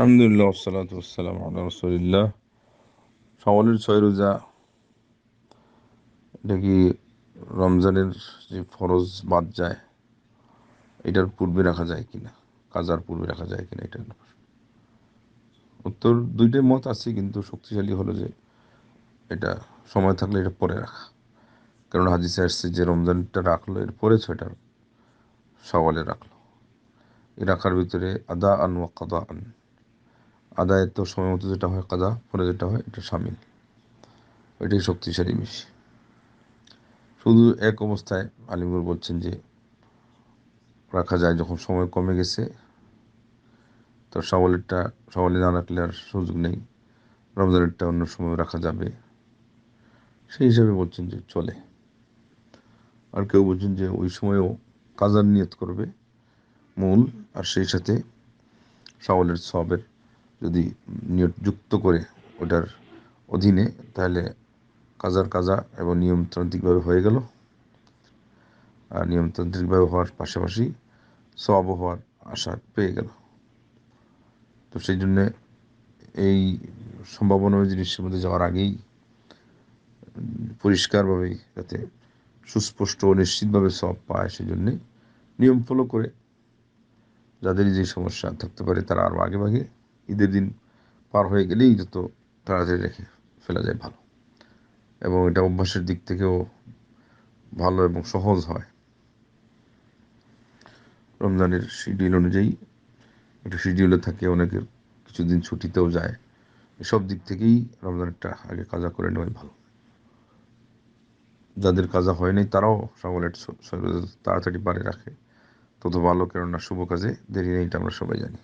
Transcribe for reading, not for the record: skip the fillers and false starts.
আলহামদুলিল্লাহ ওয়াসসালাতু ওয়াসসালামু আলা রাসূলিল্লাহ। শাওয়ালের ৬ রোজা, এটা কি রমজানের যে ফরজ বাদ যায় এটার পূর্বে রাখা যায় কিনা, কাজার পূর্বে রাখা যায় কিনা, এটা উত্তর দুইটাই মত আছে, কিন্তু শক্তিশালী হলো যে এটা সময় থাকলে এটা পরে রাখা। কারণ হাদিসে আসছে যে রমজানটা রাখলো এরপরে ৬টা শাওয়ালে রাখলো, এ রাখার ভিতরে আদা আন ওয়া কাদা আন, আদায়ের তো সময় মতো যেটা হয় কাদা, পরে যেটা হয় এটা শামিল, এটাই শক্তিশালী বেশি। শুধু এক অবস্থায় আলিমুর বলছেন যে রাখা যায়, যখন সময় কমে গেছে তো শাওয়ালে না রাখলে আর সুযোগ নেই, রমজানেরটা অন্য সময় রাখা যাবে, সেই হিসাবে বলছেন যে চলে। আর কেউ বলছেন যে ওই সময়ও কাজার নিয়ত করবে মূল, আর সেই সাথে শাওয়ালের সওয়াবের যদি নিয়ত যুক্ত করে ওটার অধীনে, তাহলে কাজার কাজা এবং নিয়মতান্ত্রিকভাবে হয়ে গেল, আর নিয়মতান্ত্রিকভাবে হওয়ার পাশাপাশি সওয়াবও হওয়ার আশা পেয়ে গেল। তো সেই জন্যে এই সম্ভাবনাময় জিনিসের মধ্যে যাওয়ার আগেই পরিষ্কারভাবে, যাতে সুস্পষ্ট ও নিশ্চিতভাবে সওয়াব পায়, সেই জন্যে নিয়ম ফলো করে যাদের যে সমস্যা থাকতে পারে তারা আরও আগে ভাগে ঈদের দিন পার হয়ে গেলেই যত তাড়াতাড়ি রেখে ফেলা যায় ভালো, এবং এটা অভ্যাসের দিক থেকেও ভালো এবং সহজ হয়। রমজানের শিডিউল অনুযায়ী একটা শিডিউলে থাকে, অনেকের কিছুদিন ছুটিতেও যায়, এসব দিক থেকেই রমজানটা আগে কাজা করে নেওয়াই ভালো। যাদের কাজা হয় নাই তারাও শাওয়ালের তাড়াতাড়ি পারে রাখে, তত ভালো, কেননা শুভ কাজে দেরি নেই, এটা আমরা সবাই জানি।